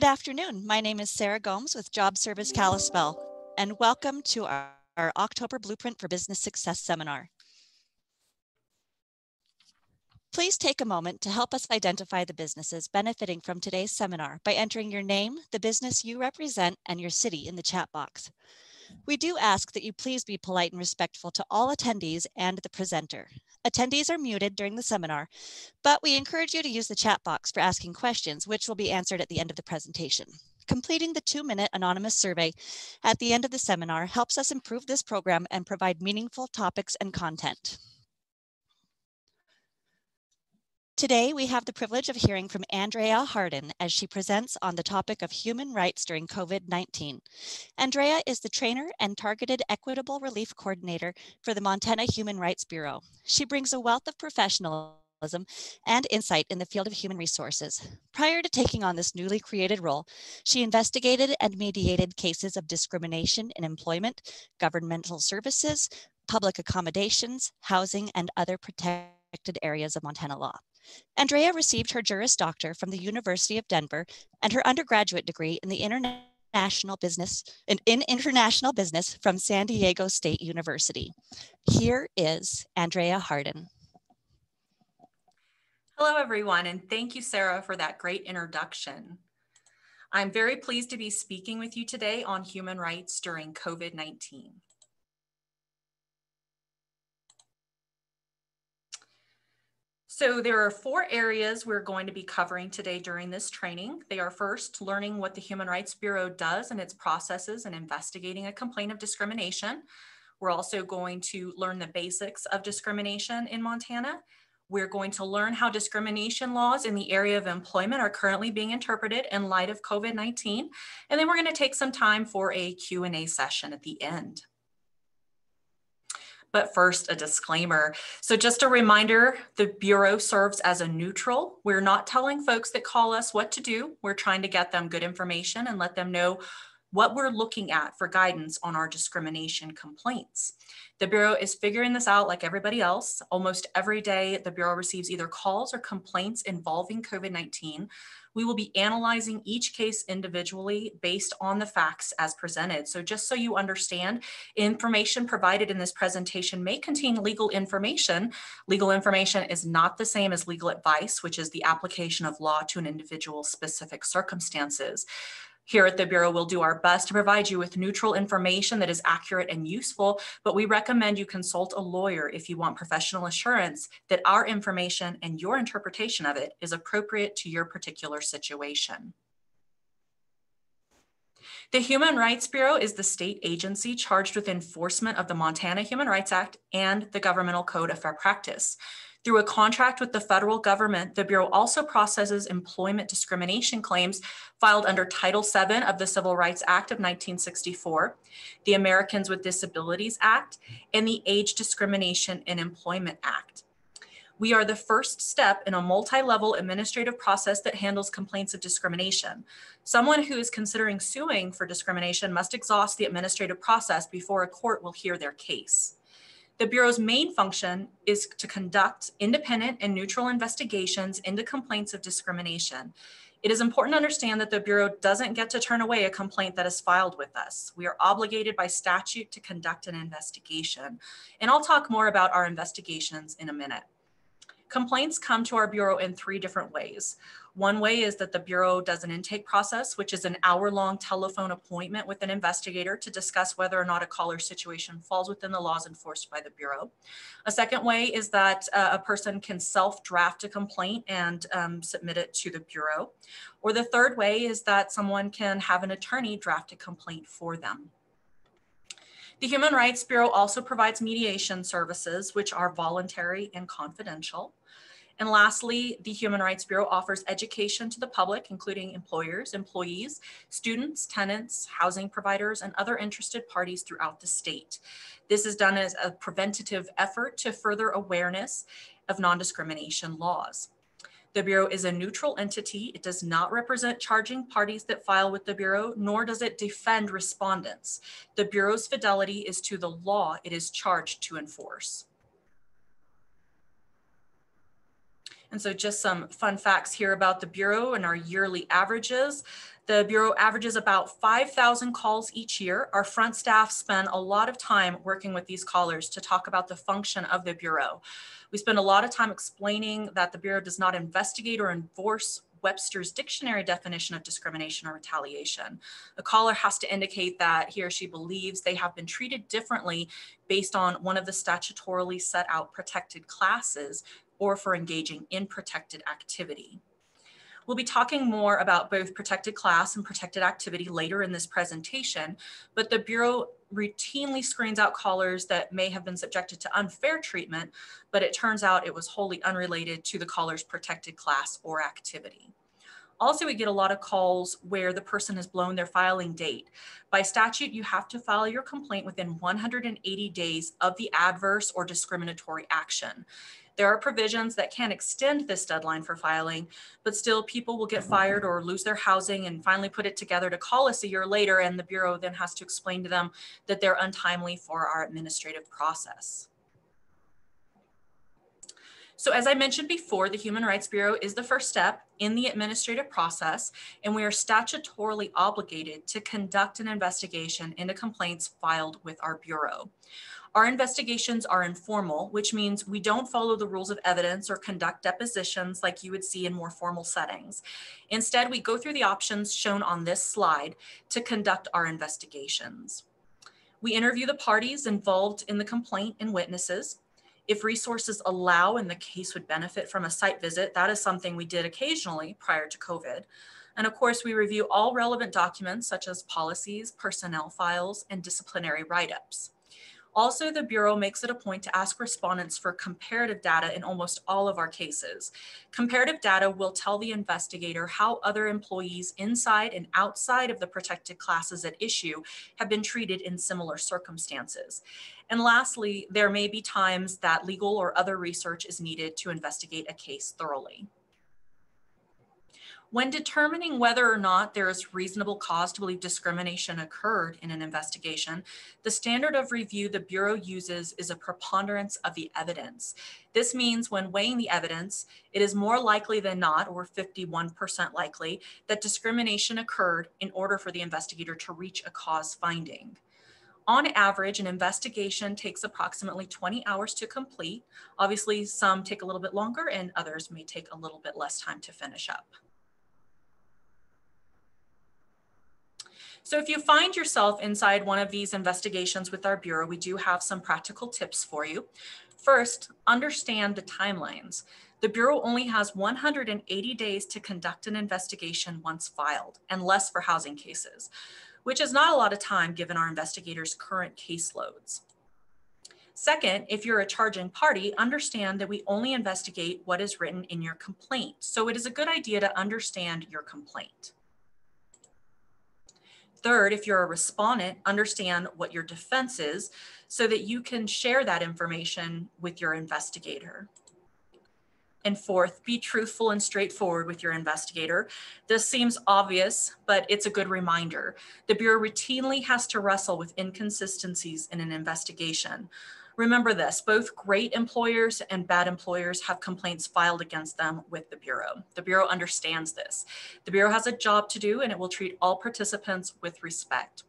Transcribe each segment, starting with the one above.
Good afternoon. My name is Sarah Gomes with Job Service Kalispell, and welcome to our October Blueprint for Business Success seminar. Please take a moment to help us identify the businesses benefiting from today's seminar by entering your name, the business you represent, and your city in the chat box. We do ask that you please be polite and respectful to all attendees and the presenter. Attendees are muted during the seminar, but we encourage you to use the chat box for asking questions, which will be answered at the end of the presentation. Completing the 2-minute anonymous survey at the end of the seminar helps us improve this program and provide meaningful topics and content. Today, we have the privilege of hearing from Andrea Hardin as she presents on the topic of human rights during COVID-19. Andrea is the Trainer and Targeted Equitable Relief Coordinator for the Montana Human Rights Bureau. She brings a wealth of professionalism and insight in the field of human resources. Prior to taking on this newly created role, she investigated and mediated cases of discrimination in employment, governmental services, public accommodations, housing, and other protected areas of Montana law. Andrea received her Juris Doctor from the University of Denver and her undergraduate degree in the international business from San Diego State University. Here is Andrea Hardin. Hello, everyone, and thank you, Sarah, for that great introduction. I'm very pleased to be speaking with you today on human rights during COVID-19. So there are 4 areas we're going to be covering today during this training. They are first, learning what the Human Rights Bureau does and its processes in investigating a complaint of discrimination. We're also going to learn the basics of discrimination in Montana. We're going to learn how discrimination laws in the area of employment are currently being interpreted in light of COVID-19. And then we're going to take some time for a Q&A session at the end. But first, a disclaimer. So just a reminder, the Bureau serves as a neutral. We're not telling folks that call us what to do. We're trying to get them good information and let them know what we're looking at for guidance on our discrimination complaints. The Bureau is figuring this out like everybody else. Almost every day, the Bureau receives either calls or complaints involving COVID-19. We will be analyzing each case individually based on the facts as presented. So just so you understand, information provided in this presentation may contain legal information. Legal information is not the same as legal advice, which is the application of law to an individual's specific circumstances. Here at the Bureau, we'll do our best to provide you with neutral information that is accurate and useful, but we recommend you consult a lawyer if you want professional assurance that our information and your interpretation of it is appropriate to your particular situation. The Human Rights Bureau is the state agency charged with enforcement of the Montana Human Rights Act and the Governmental Code of Fair Practice. Through a contract with the federal government, the Bureau also processes employment discrimination claims filed under Title VII of the Civil Rights Act of 1964, the Americans with Disabilities Act, and the Age Discrimination in Employment Act. We are the first step in a multi-level administrative process that handles complaints of discrimination. Someone who is considering suing for discrimination must exhaust the administrative process before a court will hear their case. The Bureau's main function is to conduct independent and neutral investigations into complaints of discrimination. It is important to understand that the Bureau doesn't get to turn away a complaint that is filed with us. We are obligated by statute to conduct an investigation. And I'll talk more about our investigations in a minute. Complaints come to our Bureau in 3 different ways. One way is that the Bureau does an intake process, which is an hour-long telephone appointment with an investigator to discuss whether or not a caller's situation falls within the laws enforced by the Bureau. A second way is that a person can self-draft a complaint and submit it to the Bureau. Or the third way is that someone can have an attorney draft a complaint for them. The Human Rights Bureau also provides mediation services, which are voluntary and confidential. And lastly, the Human Rights Bureau offers education to the public, including employers, employees, students, tenants, housing providers, and other interested parties throughout the state. This is done as a preventative effort to further awareness of non-discrimination laws. The Bureau is a neutral entity. It does not represent charging parties that file with the Bureau, nor does it defend respondents. The Bureau's fidelity is to the law it is charged to enforce. And so just some fun facts here about the Bureau and our yearly averages. The Bureau averages about 5,000 calls each year. Our front staff spend a lot of time working with these callers to talk about the function of the Bureau. We spend a lot of time explaining that the Bureau does not investigate or enforce Webster's dictionary definition of discrimination or retaliation. The caller has to indicate that he or she believes they have been treated differently based on one of the statutorily set out protected classes or for engaging in protected activity. We'll be talking more about both protected class and protected activity later in this presentation, but the Bureau routinely screens out callers that may have been subjected to unfair treatment, but it turns out it was wholly unrelated to the caller's protected class or activity. Also, we get a lot of calls where the person has blown their filing date. By statute, you have to file your complaint within 180 days of the adverse or discriminatory action. There are provisions that can extend this deadline for filing, but still people will get fired or lose their housing and finally put it together to call us a year later, and the Bureau then has to explain to them that they're untimely for our administrative process. So as I mentioned before, the Human Rights Bureau is the first step in the administrative process, and we are statutorily obligated to conduct an investigation into complaints filed with our Bureau. Our investigations are informal, which means we don't follow the rules of evidence or conduct depositions like you would see in more formal settings. Instead, we go through the options shown on this slide to conduct our investigations. We interview the parties involved in the complaint and witnesses. If resources allow and the case would benefit from a site visit, that is something we did occasionally prior to COVID. And of course, we review all relevant documents such as policies, personnel files, and disciplinary write-ups. Also, the Bureau makes it a point to ask respondents for comparative data in almost all of our cases. Comparative data will tell the investigator how other employees inside and outside of the protected classes at issue have been treated in similar circumstances. And lastly, there may be times that legal or other research is needed to investigate a case thoroughly. When determining whether or not there is reasonable cause to believe discrimination occurred in an investigation, the standard of review the Bureau uses is a preponderance of the evidence. This means when weighing the evidence, it is more likely than not, or 51% likely, that discrimination occurred in order for the investigator to reach a cause finding. On average, an investigation takes approximately 20 hours to complete. Obviously, some take a little bit longer and others may take a little bit less time to finish up. So if you find yourself inside one of these investigations with our Bureau, we do have some practical tips for you. First, understand the timelines. The Bureau only has 180 days to conduct an investigation once filed, and less for housing cases, which is not a lot of time given our investigators' current caseloads. Second, if you're a charging party, understand that we only investigate what is written in your complaint. So it is a good idea to understand your complaint. Third, if you're a respondent, understand what your defense is so that you can share that information with your investigator. And fourth, be truthful and straightforward with your investigator. This seems obvious, but it's a good reminder. The Bureau routinely has to wrestle with inconsistencies in an investigation. Remember this, both great employers and bad employers have complaints filed against them with the Bureau. The Bureau understands this. The Bureau has a job to do and it will treat all participants with respect.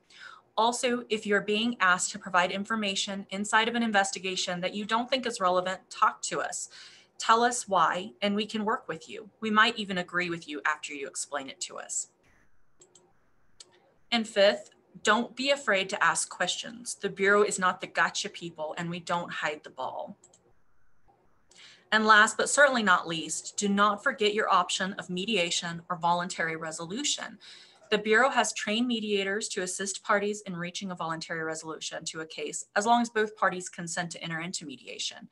Also, if you're being asked to provide information inside of an investigation that you don't think is relevant, talk to us. Tell us why, and we can work with you. We might even agree with you after you explain it to us. And fifth, don't be afraid to ask questions. The Bureau is not the gotcha people, and we don't hide the ball. And last, but certainly not least, do not forget your option of mediation or voluntary resolution. The Bureau has trained mediators to assist parties in reaching a voluntary resolution to a case, as long as both parties consent to enter into mediation.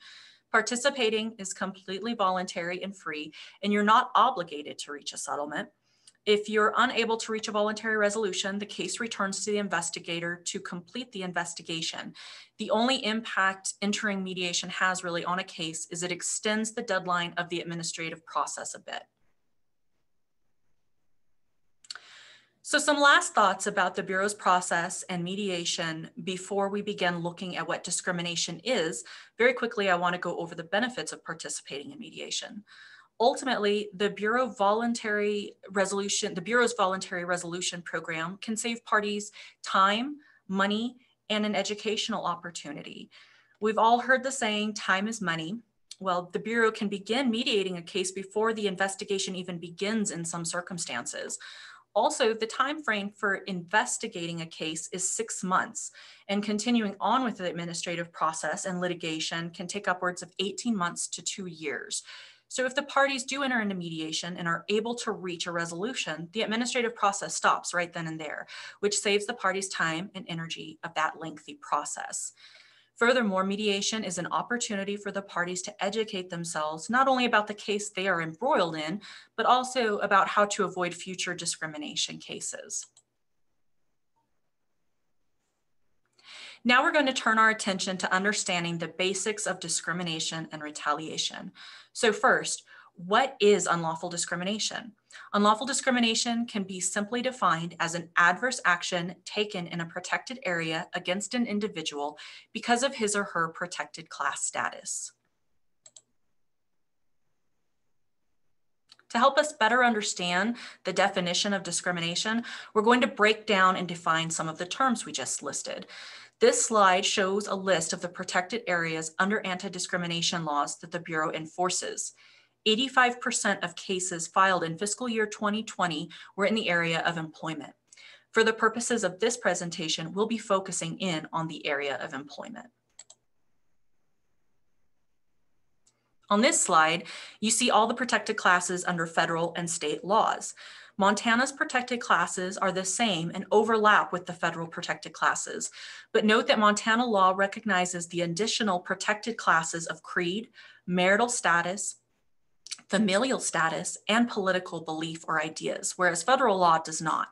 Participating is completely voluntary and free, and you're not obligated to reach a settlement. If you're unable to reach a voluntary resolution, the case returns to the investigator to complete the investigation. The only impact entering mediation has really on a case is it extends the deadline of the administrative process a bit. So some last thoughts about the Bureau's process and mediation before we begin looking at what discrimination is. Very quickly, I want to go over the benefits of participating in mediation. Ultimately, the Bureau's voluntary resolution program can save parties time, money, and an educational opportunity. We've all heard the saying, time is money. Well, the Bureau can begin mediating a case before the investigation even begins in some circumstances. Also, the time frame for investigating a case is 6 months, and continuing on with the administrative process and litigation can take upwards of 18 months to 2 years. So if the parties do enter into mediation and are able to reach a resolution, the administrative process stops right then and there, which saves the parties time and energy of that lengthy process. Furthermore, mediation is an opportunity for the parties to educate themselves not only about the case they are embroiled in, but also about how to avoid future discrimination cases. Now we're going to turn our attention to understanding the basics of discrimination and retaliation. So first, what is unlawful discrimination? Unlawful discrimination can be simply defined as an adverse action taken in a protected area against an individual because of his or her protected class status. To help us better understand the definition of discrimination, we're going to break down and define some of the terms we just listed. This slide shows a list of the protected areas under anti-discrimination laws that the Bureau enforces. 85% of cases filed in fiscal year 2020 were in the area of employment. For the purposes of this presentation, we'll be focusing in on the area of employment. On this slide, you see all the protected classes under federal and state laws. Montana's protected classes are the same and overlap with the federal protected classes, but note that Montana law recognizes the additional protected classes of creed, marital status, familial status, and political belief or ideas, whereas federal law does not.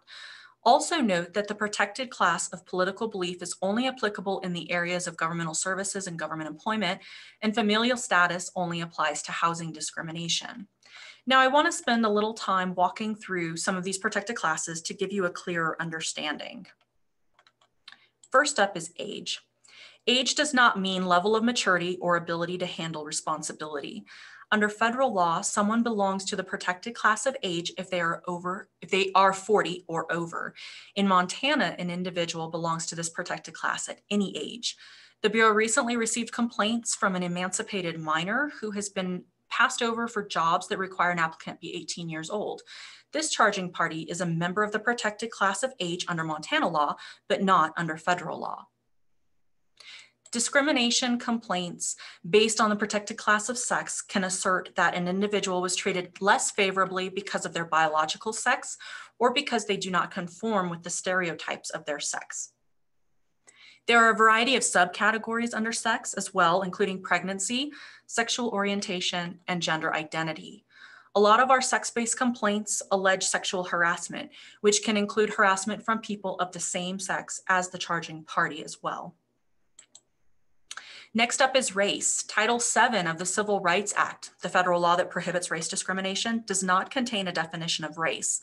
Also note that the protected class of political belief is only applicable in the areas of governmental services and government employment, and familial status only applies to housing discrimination. Now, I want to spend a little time walking through some of these protected classes to give you a clearer understanding. First up is age. Age does not mean level of maturity or ability to handle responsibility. Under federal law, someone belongs to the protected class of age if they are 40 or over. In Montana, an individual belongs to this protected class at any age. The Bureau recently received complaints from an emancipated minor who has been passed over for jobs that require an applicant be 18 years old. This charging party is a member of the protected class of age under Montana law, but not under federal law. Discrimination complaints based on the protected class of sex can assert that an individual was treated less favorably because of their biological sex or because they do not conform with the stereotypes of their sex. There are a variety of subcategories under sex as well, including pregnancy, sexual orientation, and gender identity. A lot of our sex-based complaints allege sexual harassment, which can include harassment from people of the same sex as the charging party as well. Next up is race. Title VII of the Civil Rights Act, the federal law that prohibits race discrimination, does not contain a definition of race.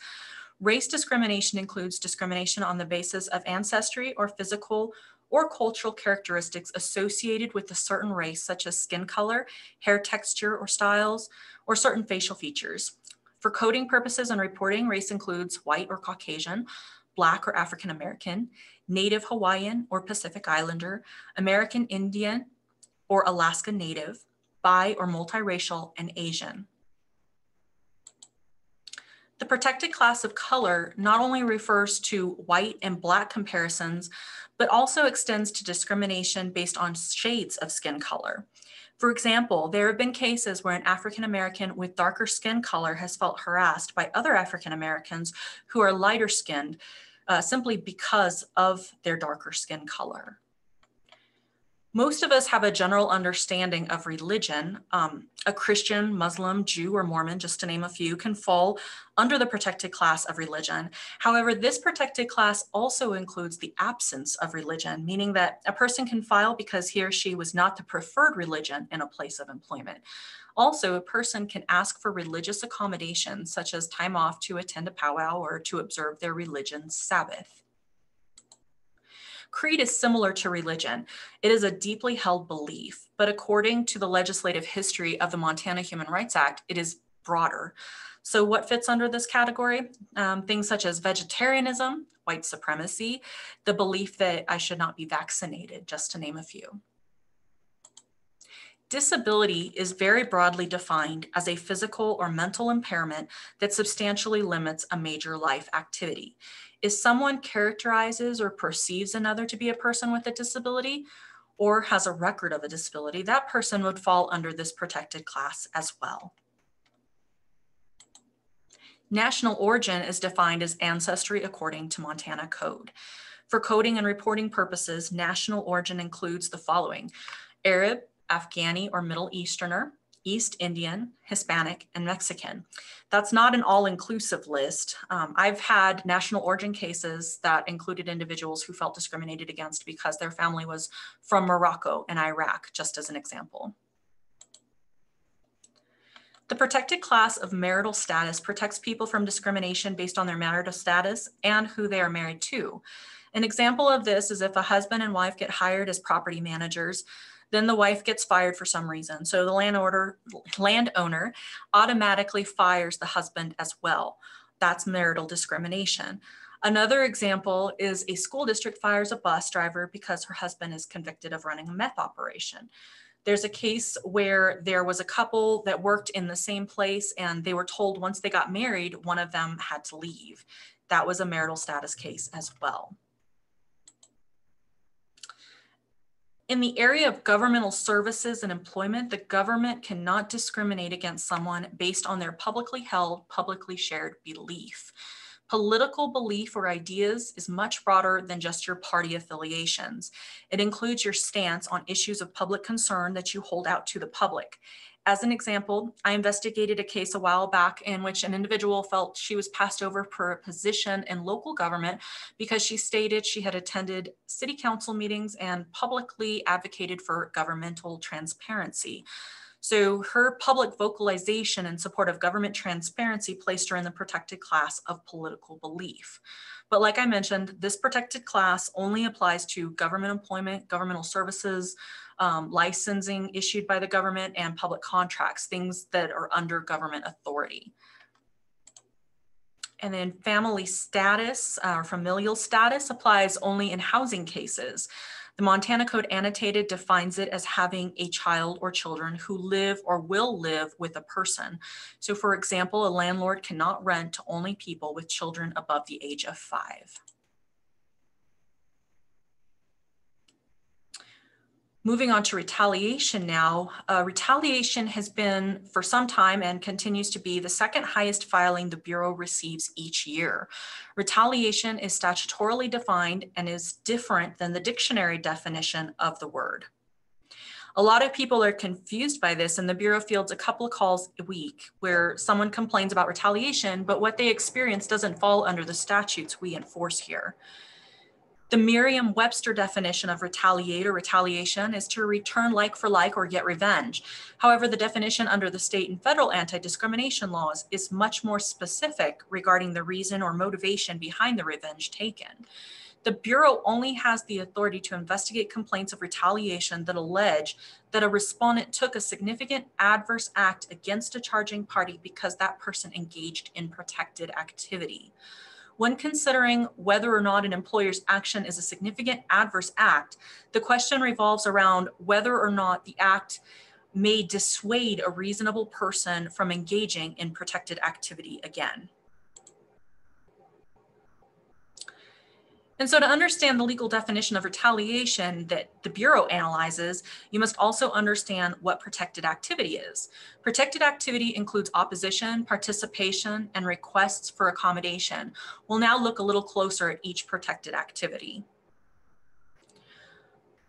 Race discrimination includes discrimination on the basis of ancestry or physical or cultural characteristics associated with a certain race, such as skin color, hair texture or styles, or certain facial features. For coding purposes and reporting, race includes white or Caucasian, Black or African American, Native Hawaiian or Pacific Islander, American Indian or Alaska Native, bi or multiracial, and Asian. The protected class of color not only refers to white and Black comparisons, but also extends to discrimination based on shades of skin color. For example, there have been cases where an African American with darker skin color has felt harassed by other African Americans who are lighter skinned simply because of their darker skin color. Most of us have a general understanding of religion. A Christian, Muslim, Jew, or Mormon, just to name a few, can fall under the protected class of religion. However, this protected class also includes the absence of religion, meaning that a person can file because he or she was not the preferred religion in a place of employment. Also, a person can ask for religious accommodations, such as time off to attend a powwow or to observe their religion's Sabbath. Creed is similar to religion. It is a deeply held belief, but according to the legislative history of the Montana Human Rights Act, it is broader. So what fits under this category? Things such as vegetarianism, white supremacy, the belief that I should not be vaccinated, just to name a few. Disability is very broadly defined as a physical or mental impairment that substantially limits a major life activity. If someone characterizes or perceives another to be a person with a disability or has a record of a disability, that person would fall under this protected class as well. National origin is defined as ancestry according to Montana Code. For coding and reporting purposes, national origin includes the following: Arab, Afghani or Middle Easterner, East Indian, Hispanic, and Mexican. That's not an all-inclusive list. I've had national origin cases that included individuals who felt discriminated against because their family was from Morocco and Iraq, just as an example. The protected class of marital status protects people from discrimination based on their marital status and who they are married to. An example of this is if a husband and wife get hired as property managers, then the wife gets fired for some reason. So the landowner automatically fires the husband as well. That's marital discrimination. Another example is a school district fires a bus driver because her husband is convicted of running a meth operation. There's a case where there was a couple that worked in the same place and they were told once they got married, one of them had to leave. That was a marital status case as well. In the area of governmental services and employment, the government cannot discriminate against someone based on their publicly held, publicly shared belief. Political belief or ideas is much broader than just your party affiliations. It includes your stance on issues of public concern that you hold out to the public. As an example, I investigated a case a while back in which an individual felt she was passed over for a position in local government because she stated she had attended city council meetings and publicly advocated for governmental transparency. So her public vocalization in support of government transparency placed her in the protected class of political belief. But like I mentioned, this protected class only applies to government employment, governmental services, licensing issued by the government, and public contracts, things that are under government authority. And then family status or familial status applies only in housing cases. The Montana Code Annotated defines it as having a child or children who live or will live with a person. So for example, a landlord cannot rent to only people with children above the age of 5. Moving on to retaliation now. Retaliation has been for some time and continues to be the second highest filing the Bureau receives each year. Retaliation is statutorily defined and is different than the dictionary definition of the word. A lot of people are confused by this, and the Bureau fields a couple of calls a week where someone complains about retaliation, but what they experience doesn't fall under the statutes we enforce here. The Merriam-Webster definition of retaliate or retaliation is to return like for like or get revenge. However, the definition under the state and federal anti-discrimination laws is much more specific regarding the reason or motivation behind the revenge taken. The Bureau only has the authority to investigate complaints of retaliation that allege that a respondent took a significant adverse act against a charging party because that person engaged in protected activity. When considering whether or not an employer's action is a significant adverse act, the question revolves around whether or not the act may dissuade a reasonable person from engaging in protected activity again. And so to understand the legal definition of retaliation that the Bureau analyzes, you must also understand what protected activity is. Protected activity includes opposition, participation, and requests for accommodation. We'll now look a little closer at each protected activity.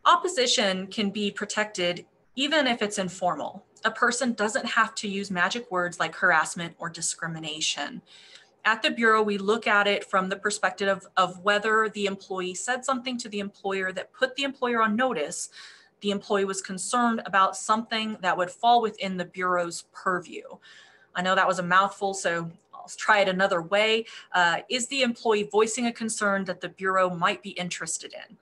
Opposition can be protected even if it's informal. A person doesn't have to use magic words like harassment or discrimination. At the Bureau, we look at it from the perspective of whether the employee said something to the employer that put the employer on notice. The employee was concerned about something that would fall within the Bureau's purview. I know that was a mouthful, so I'll try it another way. Is the employee voicing a concern that the Bureau might be interested in?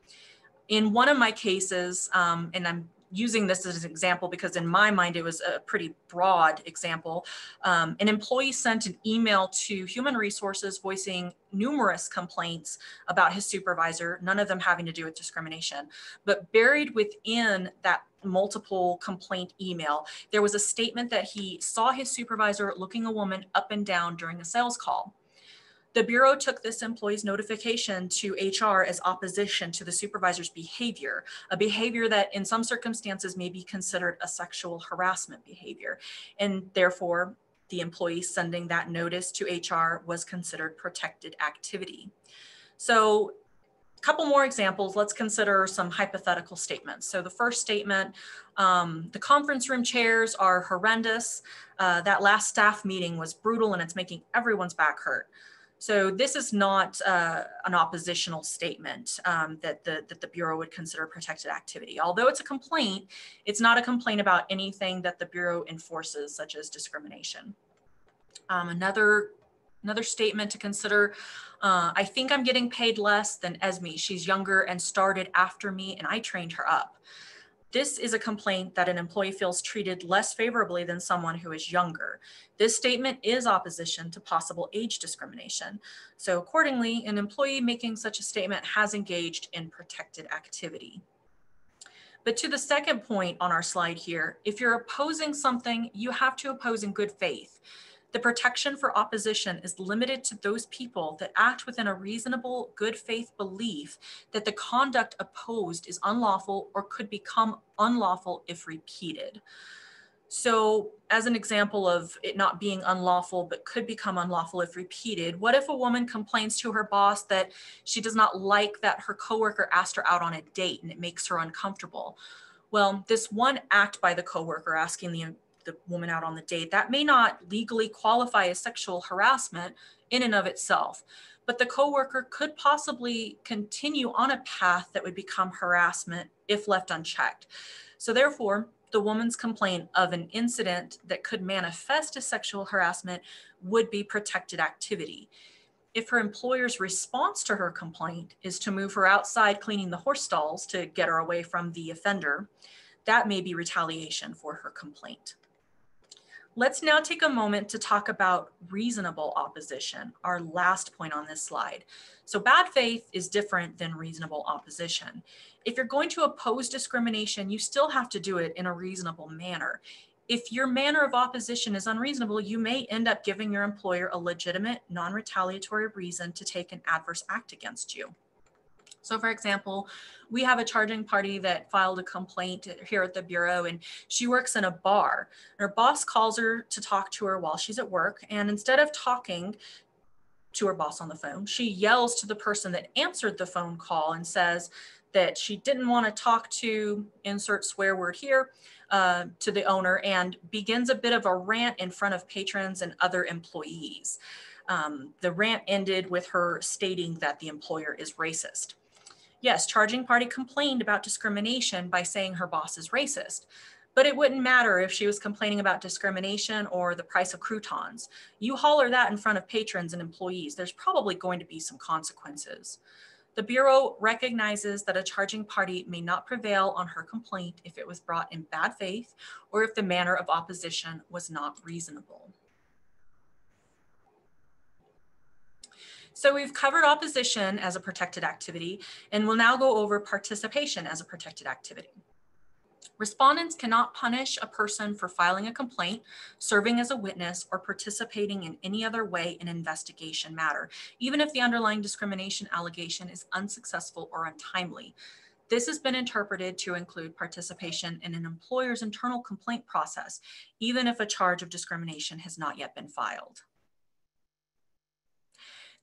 In one of my cases, and I'm using this as an example because in my mind, it was a pretty broad example. An employee sent an email to Human Resources voicing numerous complaints about his supervisor, none of them having to do with discrimination. But buried within that multiple complaint email, there was a statement that he saw his supervisor looking a woman up and down during a sales call. The Bureau took this employee's notification to HR as opposition to the supervisor's behavior, a behavior that in some circumstances may be considered a sexual harassment behavior. And therefore, the employee sending that notice to HR was considered protected activity. So a couple more examples. Let's consider some hypothetical statements. So the first statement, the conference room chairs are horrendous. That last staff meeting was brutal and it's making everyone's back hurt. So this is not an oppositional statement that the Bureau would consider protected activity. Although it's a complaint, it's not a complaint about anything that the Bureau enforces, such as discrimination. Another statement to consider, I think I'm getting paid less than Esme. She's younger and started after me and I trained her up. This is a complaint that an employee feels treated less favorably than someone who is younger. This statement is opposition to possible age discrimination. So accordingly, an employee making such a statement has engaged in protected activity. But to the second point on our slide here, if you're opposing something, you have to oppose in good faith. The protection for opposition is limited to those people that act within a reasonable good faith belief that the conduct opposed is unlawful or could become unlawful if repeated. So as an example of it not being unlawful, but could become unlawful if repeated, what if a woman complains to her boss that she does not like that her coworker asked her out on a date and it makes her uncomfortable? Well, this one act by the coworker asking the woman out on the date, that may not legally qualify as sexual harassment in and of itself, but the coworker could possibly continue on a path that would become harassment if left unchecked. So therefore, the woman's complaint of an incident that could manifest as sexual harassment would be protected activity. If her employer's response to her complaint is to move her outside cleaning the horse stalls to get her away from the offender, that may be retaliation for her complaint. Let's now take a moment to talk about reasonable opposition, our last point on this slide. So bad faith is different than reasonable opposition. If you're going to oppose discrimination, you still have to do it in a reasonable manner. If your manner of opposition is unreasonable, you may end up giving your employer a legitimate, non-retaliatory reason to take an adverse act against you. So for example, we have a charging party that filed a complaint here at the Bureau, and she works in a bar. Her boss calls her to talk to her while she's at work, and instead of talking to her boss on the phone, she yells to the person that answered the phone call and says that she didn't want to talk to, insert swear word here, to the owner, and begins a bit of a rant in front of patrons and other employees. The rant ended with her stating that the employer is racist. Yes, charging party complained about discrimination by saying her boss is racist, but it wouldn't matter if she was complaining about discrimination or the price of croutons. You holler that in front of patrons and employees, there's probably going to be some consequences. The Bureau recognizes that a charging party may not prevail on her complaint if it was brought in bad faith or if the manner of opposition was not reasonable. So we've covered opposition as a protected activity, and we'll now go over participation as a protected activity. Respondents cannot punish a person for filing a complaint, serving as a witness, or participating in any other way in an investigation matter, even if the underlying discrimination allegation is unsuccessful or untimely. This has been interpreted to include participation in an employer's internal complaint process, even if a charge of discrimination has not yet been filed.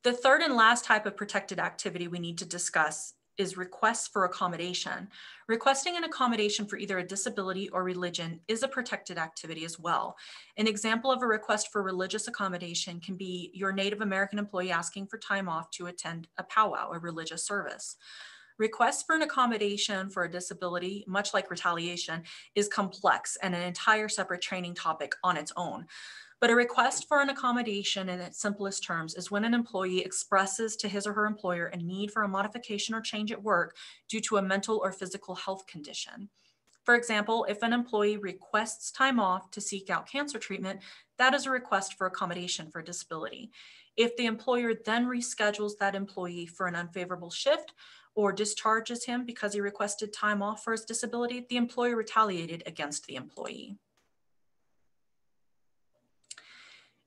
The third and last type of protected activity we need to discuss is requests for accommodation. Requesting an accommodation for either a disability or religion is a protected activity as well. An example of a request for religious accommodation can be your Native American employee asking for time off to attend a powwow, a religious service. Requests for an accommodation for a disability, much like retaliation, is complex and an entire separate training topic on its own. But a request for an accommodation in its simplest terms is when an employee expresses to his or her employer a need for a modification or change at work due to a mental or physical health condition. For example, if an employee requests time off to seek out cancer treatment, that is a request for accommodation for disability. If the employer then reschedules that employee for an unfavorable shift or discharges him because he requested time off for his disability, the employer retaliated against the employee.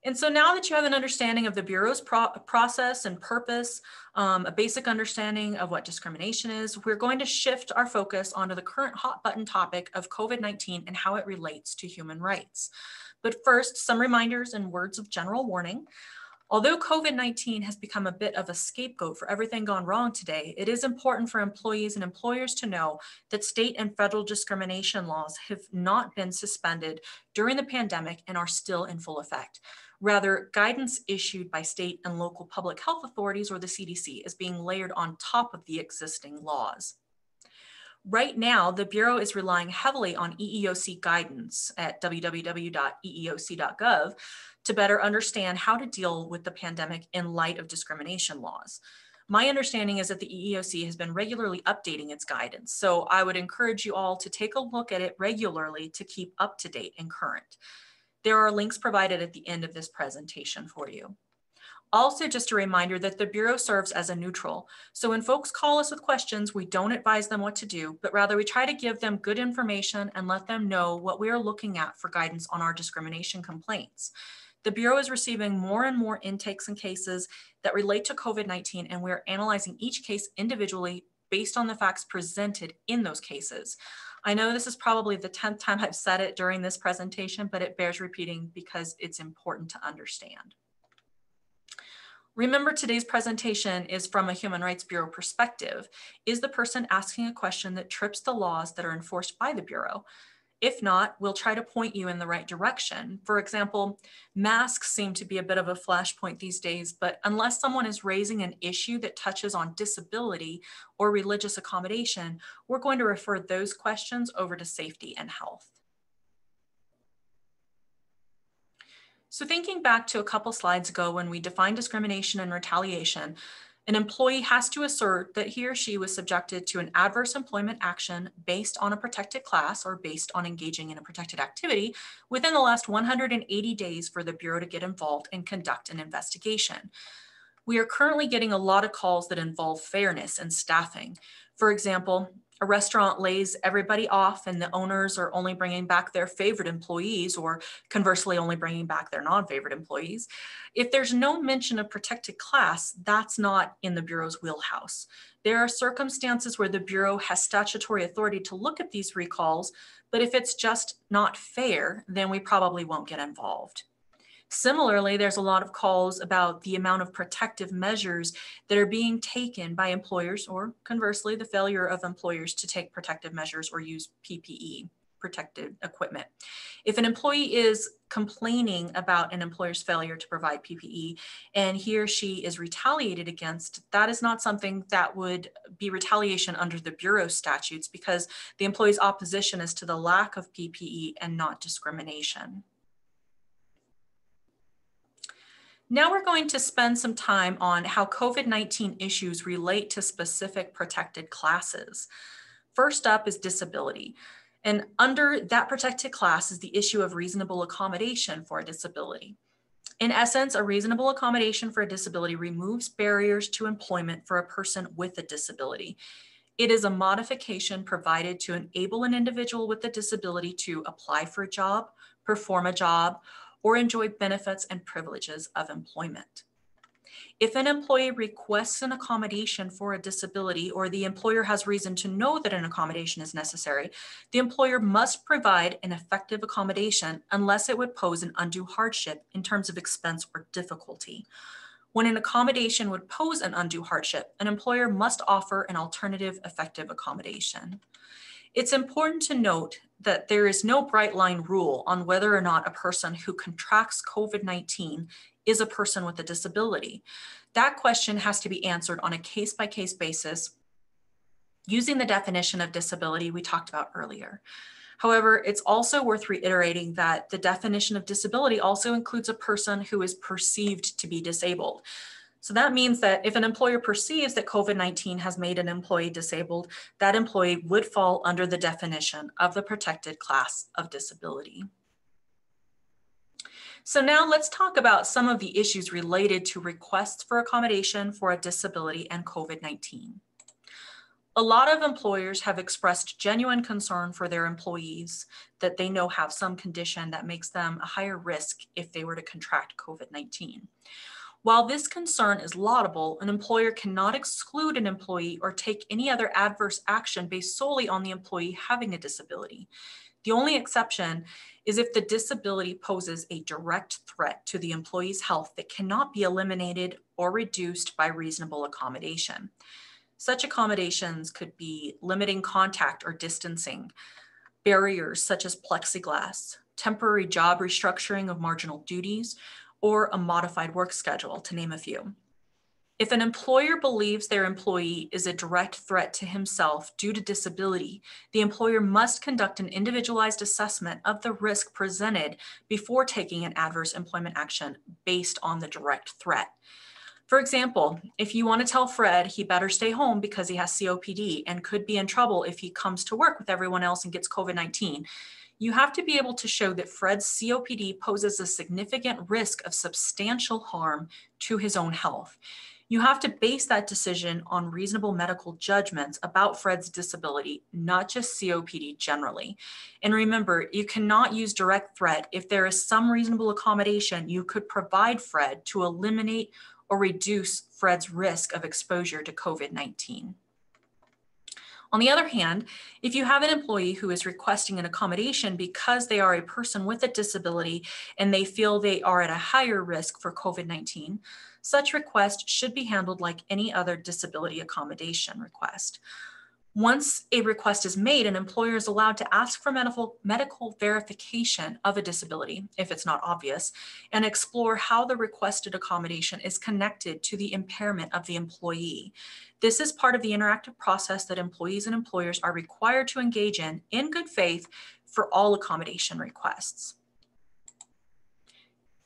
And so now that you have an understanding of the Bureau's process and purpose, a basic understanding of what discrimination is, we're going to shift our focus onto the current hot button topic of COVID-19 and how it relates to human rights. But first, some reminders and words of general warning. Although COVID-19 has become a bit of a scapegoat for everything gone wrong today, it is important for employees and employers to know that state and federal discrimination laws have not been suspended during the pandemic and are still in full effect. Rather, guidance issued by state and local public health authorities, or the CDC, is being layered on top of the existing laws. Right now, the Bureau is relying heavily on EEOC guidance at www.eeoc.gov to better understand how to deal with the pandemic in light of discrimination laws. My understanding is that the EEOC has been regularly updating its guidance, so I would encourage you all to take a look at it regularly to keep up to date and current. There are links provided at the end of this presentation for you. Also, just a reminder that the Bureau serves as a neutral. So when folks call us with questions, we don't advise them what to do, but rather we try to give them good information and let them know what we are looking at for guidance on our discrimination complaints. The Bureau is receiving more and more intakes and cases that relate to COVID-19, and we are analyzing each case individually based on the facts presented in those cases. I know this is probably the 10th time I've said it during this presentation, but it bears repeating because it's important to understand. Remember, today's presentation is from a Human Rights Bureau perspective. Is the person asking a question that trips the laws that are enforced by the Bureau? If not, we'll try to point you in the right direction. For example, masks seem to be a bit of a flashpoint these days, but unless someone is raising an issue that touches on disability or religious accommodation, we're going to refer those questions over to safety and health. So thinking back to a couple slides ago when we defined discrimination and retaliation, an employee has to assert that he or she was subjected to an adverse employment action based on a protected class or based on engaging in a protected activity within the last 180 days for the Bureau to get involved and conduct an investigation. We are currently getting a lot of calls that involve fairness and staffing. For example, a restaurant lays everybody off and the owners are only bringing back their favorite employees, or conversely only bringing back their non-favorite employees. If there's no mention of protected class, that's not in the Bureau's wheelhouse. There are circumstances where the Bureau has statutory authority to look at these recalls, but if it's just not fair, then we probably won't get involved. Similarly, there's a lot of calls about the amount of protective measures that are being taken by employers, or conversely, the failure of employers to take protective measures or use PPE, protective equipment. If an employee is complaining about an employer's failure to provide PPE and he or she is retaliated against, that is not something that would be retaliation under the Bureau statutes, because the employee's opposition is to the lack of PPE and not discrimination. Now we're going to spend some time on how COVID-19 issues relate to specific protected classes. First up is disability. And under that protected class is the issue of reasonable accommodation for a disability. In essence, a reasonable accommodation for a disability removes barriers to employment for a person with a disability. It is a modification provided to enable an individual with a disability to apply for a job, perform a job, or enjoy benefits and privileges of employment. If an employee requests an accommodation for a disability, or the employer has reason to know that an accommodation is necessary, the employer must provide an effective accommodation unless it would pose an undue hardship in terms of expense or difficulty. When an accommodation would pose an undue hardship, an employer must offer an alternative effective accommodation. It's important to note that there is no bright line rule on whether or not a person who contracts COVID-19 is a person with a disability. That question has to be answered on a case-by-case basis using the definition of disability we talked about earlier. However, it's also worth reiterating that the definition of disability also includes a person who is perceived to be disabled. So that means that if an employer perceives that COVID-19 has made an employee disabled, that employee would fall under the definition of the protected class of disability. So now let's talk about some of the issues related to requests for accommodation for a disability and COVID-19. A lot of employers have expressed genuine concern for their employees that they know have some condition that makes them a higher risk if they were to contract COVID-19. While this concern is laudable, an employer cannot exclude an employee or take any other adverse action based solely on the employee having a disability. The only exception is if the disability poses a direct threat to the employee's health that cannot be eliminated or reduced by reasonable accommodation. Such accommodations could be limiting contact or distancing, barriers such as plexiglass, temporary job restructuring of marginal duties, or a modified work schedule, to name a few. If an employer believes their employee is a direct threat to himself due to disability, the employer must conduct an individualized assessment of the risk presented before taking an adverse employment action based on the direct threat. For example, if you want to tell Fred he better stay home because he has COPD and could be in trouble if he comes to work with everyone else and gets COVID-19, you have to be able to show that Fred's COPD poses a significant risk of substantial harm to his own health. You have to base that decision on reasonable medical judgments about Fred's disability, not just COPD generally. And remember, you cannot use direct threat if there is some reasonable accommodation you could provide Fred to eliminate or reduce Fred's risk of exposure to COVID-19. On the other hand, if you have an employee who is requesting an accommodation because they are a person with a disability and they feel they are at a higher risk for COVID-19, such request should be handled like any other disability accommodation request. Once a request is made, an employer is allowed to ask for medical verification of a disability, if it's not obvious, and explore how the requested accommodation is connected to the impairment of the employee. This is part of the interactive process that employees and employers are required to engage in good faith, for all accommodation requests.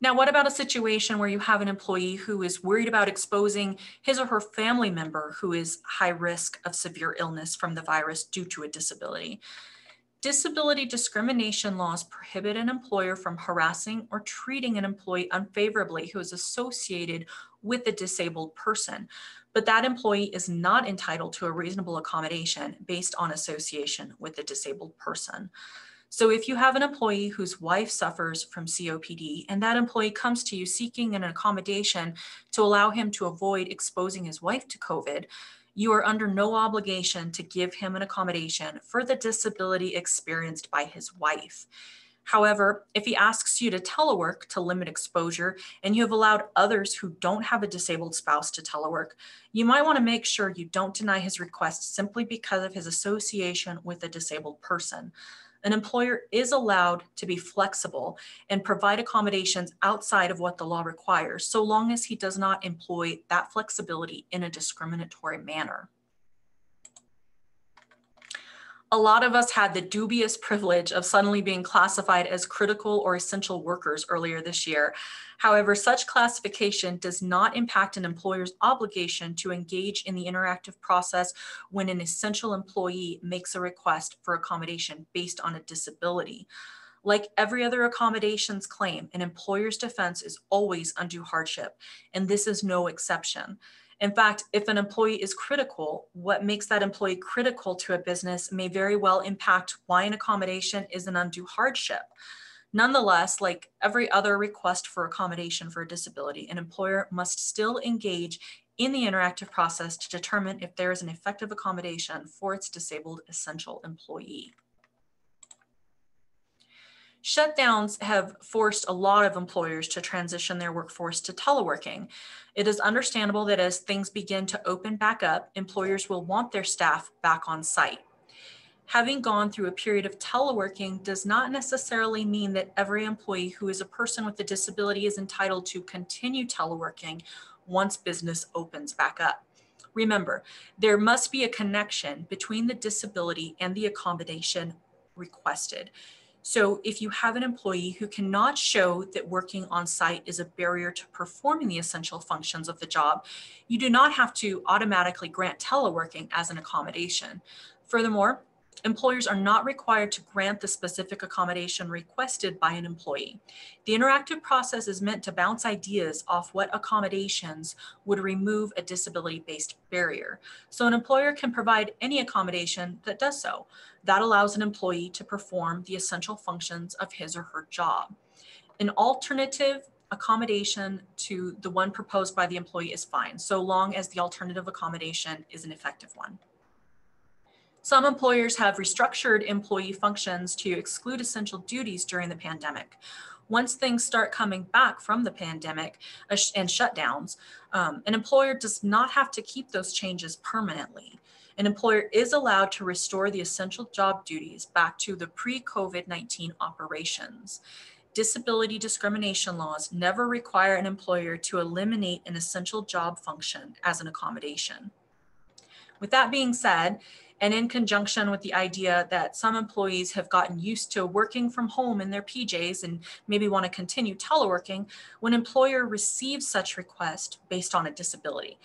Now, what about a situation where you have an employee who is worried about exposing his or her family member who is high risk of severe illness from the virus due to a disability? Disability discrimination laws prohibit an employer from harassing or treating an employee unfavorably who is associated with a disabled person, but that employee is not entitled to a reasonable accommodation based on association with a disabled person. So if you have an employee whose wife suffers from COPD and that employee comes to you seeking an accommodation to allow him to avoid exposing his wife to COVID, you are under no obligation to give him an accommodation for the disability experienced by his wife. However, if he asks you to telework to limit exposure and you have allowed others who don't have a disabled spouse to telework, you might want to make sure you don't deny his request simply because of his association with a disabled person. An employer is allowed to be flexible and provide accommodations outside of what the law requires, so long as he does not employ that flexibility in a discriminatory manner. A lot of us had the dubious privilege of suddenly being classified as critical or essential workers earlier this year. However, such classification does not impact an employer's obligation to engage in the interactive process when an essential employee makes a request for accommodation based on a disability. Like every other accommodations claim, an employer's defense is always undue hardship, and this is no exception. In fact, if an employee is critical, what makes that employee critical to a business may very well impact why an accommodation is an undue hardship. Nonetheless, like every other request for accommodation for a disability, an employer must still engage in the interactive process to determine if there is an effective accommodation for its disabled essential employee. Shutdowns have forced a lot of employers to transition their workforce to teleworking. It is understandable that as things begin to open back up, employers will want their staff back on site. Having gone through a period of teleworking does not necessarily mean that every employee who is a person with a disability is entitled to continue teleworking once business opens back up. Remember, there must be a connection between the disability and the accommodation requested. So if you have an employee who cannot show that working on site is a barrier to performing the essential functions of the job, you do not have to automatically grant teleworking as an accommodation. Furthermore, employers are not required to grant the specific accommodation requested by an employee. The interactive process is meant to bounce ideas off what accommodations would remove a disability-based barrier. So an employer can provide any accommodation that does so. That allows an employee to perform the essential functions of his or her job. An alternative accommodation to the one proposed by the employee is fine, so long as the alternative accommodation is an effective one. Some employers have restructured employee functions to exclude essential duties during the pandemic. Once things start coming back from the pandemic and shutdowns, an employer does not have to keep those changes permanently. An employer is allowed to restore the essential job duties back to the pre-COVID-19 operations. Disability discrimination laws never require an employer to eliminate an essential job function as an accommodation. With that being said, and in conjunction with the idea that some employees have gotten used to working from home in their PJs and maybe want to continue teleworking, when an employer receives such request based on a disability,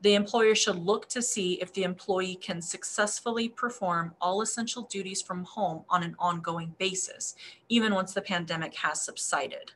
the employer should look to see if the employee can successfully perform all essential duties from home on an ongoing basis, even once the pandemic has subsided.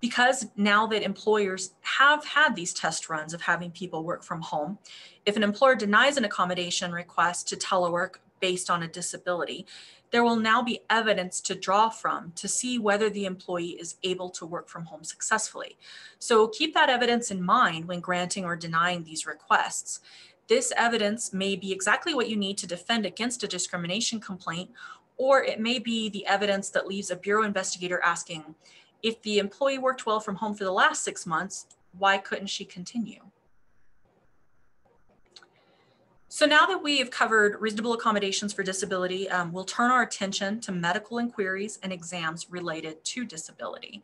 Because now that employers have had these test runs of having people work from home, if an employer denies an accommodation request to telework based on a disability, there will now be evidence to draw from to see whether the employee is able to work from home successfully. So keep that evidence in mind when granting or denying these requests. This evidence may be exactly what you need to defend against a discrimination complaint, or it may be the evidence that leaves a bureau investigator asking, if the employee worked well from home for the last 6 months, why couldn't she continue? So now that we have covered reasonable accommodations for disability, we'll turn our attention to medical inquiries and exams related to disability.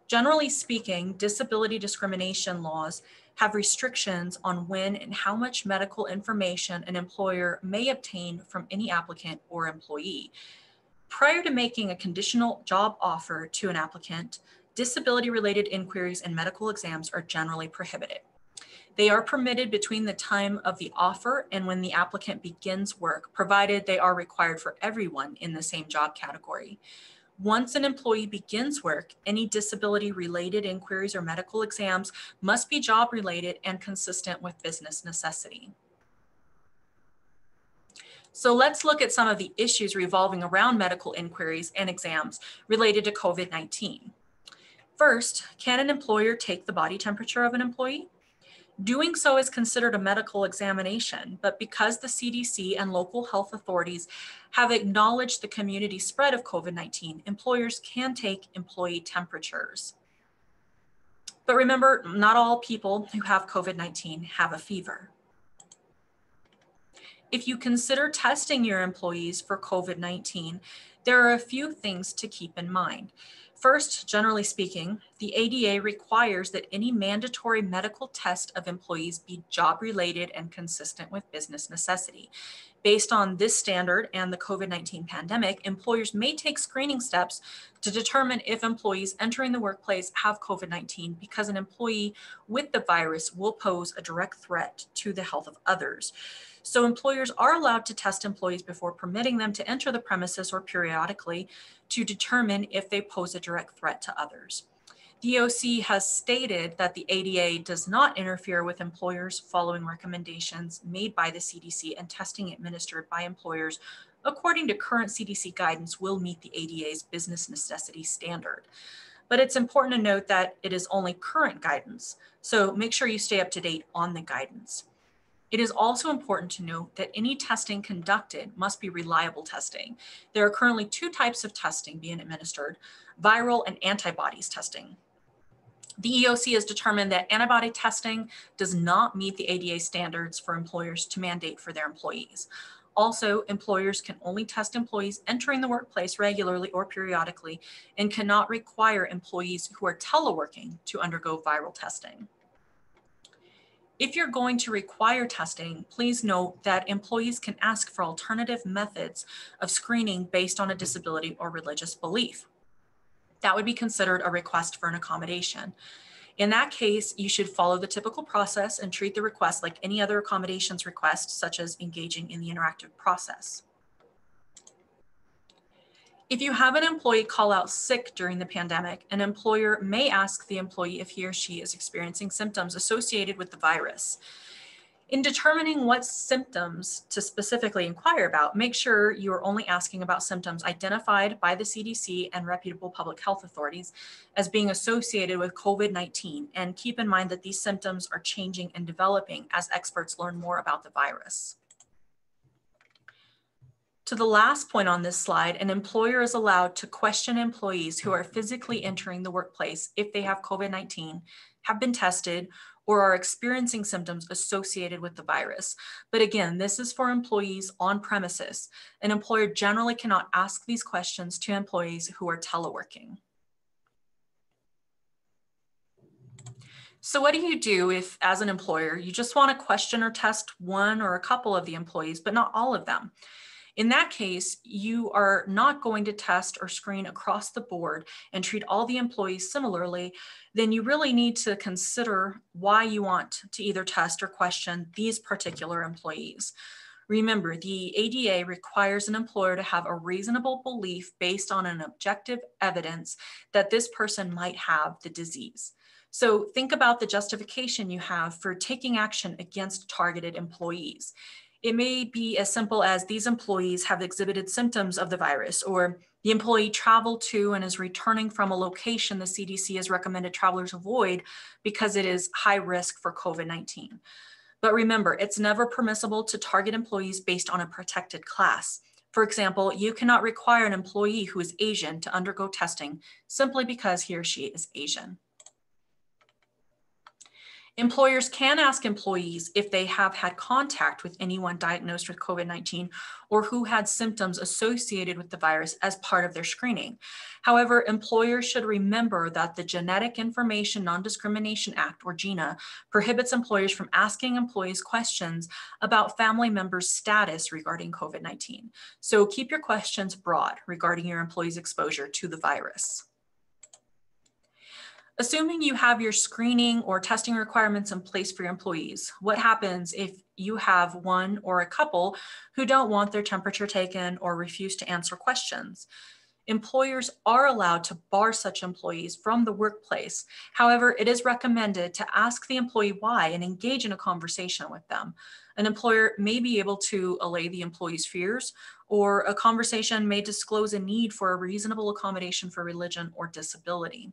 Generally speaking, disability discrimination laws have restrictions on when and how much medical information an employer may obtain from any applicant or employee. Prior to making a conditional job offer to an applicant, disability-related inquiries and medical exams are generally prohibited. They are permitted between the time of the offer and when the applicant begins work, provided they are required for everyone in the same job category. Once an employee begins work, any disability-related inquiries or medical exams must be job-related and consistent with business necessity. So let's look at some of the issues revolving around medical inquiries and exams related to COVID-19. First, can an employer take the body temperature of an employee? Doing so is considered a medical examination, but because the CDC and local health authorities have acknowledged the community spread of COVID-19, employers can take employee temperatures. But remember, not all people who have COVID-19 have a fever. If you consider testing your employees for COVID-19, there are a few things to keep in mind. First, generally speaking, the ADA requires that any mandatory medical test of employees be job-related and consistent with business necessity. Based on this standard and the COVID-19 pandemic, employers may take screening steps to determine if employees entering the workplace have COVID-19 because an employee with the virus will pose a direct threat to the health of others. So employers are allowed to test employees before permitting them to enter the premises or periodically to determine if they pose a direct threat to others. The EOC has stated that the ADA does not interfere with employers following recommendations made by the CDC, and testing administered by employers according to current CDC guidance will meet the ADA's business necessity standard. But it's important to note that it is only current guidance, so make sure you stay up to date on the guidance. It is also important to note that any testing conducted must be reliable testing. There are currently 2 types of testing being administered: viral and antibodies testing. The EOC has determined that antibody testing does not meet the ADA standards for employers to mandate for their employees. Also, employers can only test employees entering the workplace regularly or periodically and cannot require employees who are teleworking to undergo viral testing. If you're going to require testing, please note that employees can ask for alternative methods of screening based on a disability or religious belief. That would be considered a request for an accommodation. In that case, you should follow the typical process and treat the request like any other accommodations request, such as engaging in the interactive process. If you have an employee call out sick during the pandemic, an employer may ask the employee if he or she is experiencing symptoms associated with the virus. In determining what symptoms to specifically inquire about, make sure you are only asking about symptoms identified by the CDC and reputable public health authorities as being associated with COVID-19, and keep in mind that these symptoms are changing and developing as experts learn more about the virus. To the last point on this slide, an employer is allowed to question employees who are physically entering the workplace if they have COVID-19, have been tested, or are experiencing symptoms associated with the virus. But again, this is for employees on premises. An employer generally cannot ask these questions to employees who are teleworking. So what do you do if, as an employer, you just want to question or test one or a couple of the employees, but not all of them? In that case, you are not going to test or screen across the board and treat all the employees similarly. Then you really need to consider why you want to either test or question these particular employees. Remember, the ADA requires an employer to have a reasonable belief based on an objective evidence that this person might have the disease. So think about the justification you have for taking action against targeted employees. It may be as simple as these employees have exhibited symptoms of the virus, or the employee traveled to and is returning from a location the CDC has recommended travelers avoid because it is high risk for COVID-19. But remember, it's never permissible to target employees based on a protected class. For example, you cannot require an employee who is Asian to undergo testing simply because he or she is Asian. Employers can ask employees if they have had contact with anyone diagnosed with COVID-19 or who had symptoms associated with the virus as part of their screening. However, employers should remember that the Genetic Information Non-Discrimination Act, or GINA, prohibits employers from asking employees questions about family members' status regarding COVID-19. So keep your questions broad regarding your employees' exposure to the virus. Assuming you have your screening or testing requirements in place for your employees, what happens if you have one or a couple who don't want their temperature taken or refuse to answer questions? Employers are allowed to bar such employees from the workplace. However, it is recommended to ask the employee why and engage in a conversation with them. An employer may be able to allay the employee's fears, or a conversation may disclose a need for a reasonable accommodation for religion or disability.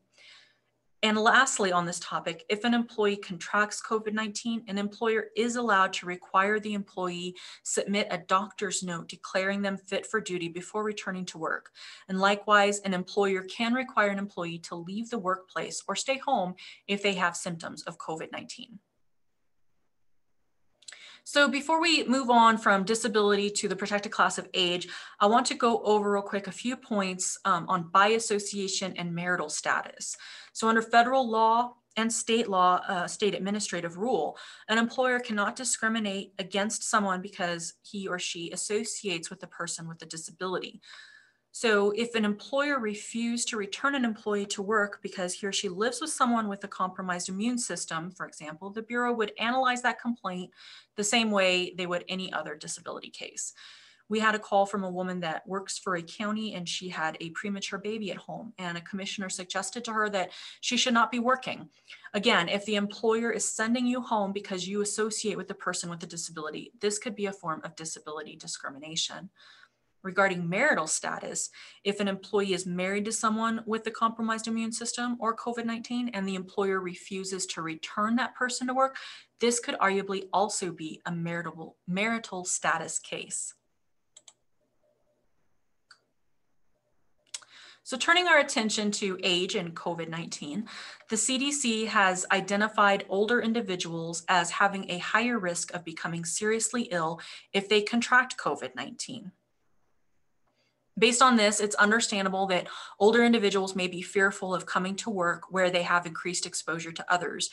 And lastly, on this topic, if an employee contracts COVID-19, an employer is allowed to require the employee submit a doctor's note declaring them fit for duty before returning to work. And likewise, an employer can require an employee to leave the workplace or stay home if they have symptoms of COVID-19. So before we move on from disability to the protected class of age, I want to go over real quick a few points on by association and marital status. So under federal law and state law, state administrative rule, an employer cannot discriminate against someone because he or she associates with a person with a disability. So if an employer refused to return an employee to work because he or she lives with someone with a compromised immune system, for example, the Bureau would analyze that complaint the same way they would any other disability case. We had a call from a woman that works for a county and she had a premature baby at home, and a commissioner suggested to her that she should not be working. Again, if the employer is sending you home because you associate with the person with a disability, this could be a form of disability discrimination. Regarding marital status, if an employee is married to someone with a compromised immune system or COVID-19 and the employer refuses to return that person to work, this could arguably also be a marital status case. So turning our attention to age and COVID-19, the CDC has identified older individuals as having a higher risk of becoming seriously ill if they contract COVID-19. Based on this, it's understandable that older individuals may be fearful of coming to work where they have increased exposure to others.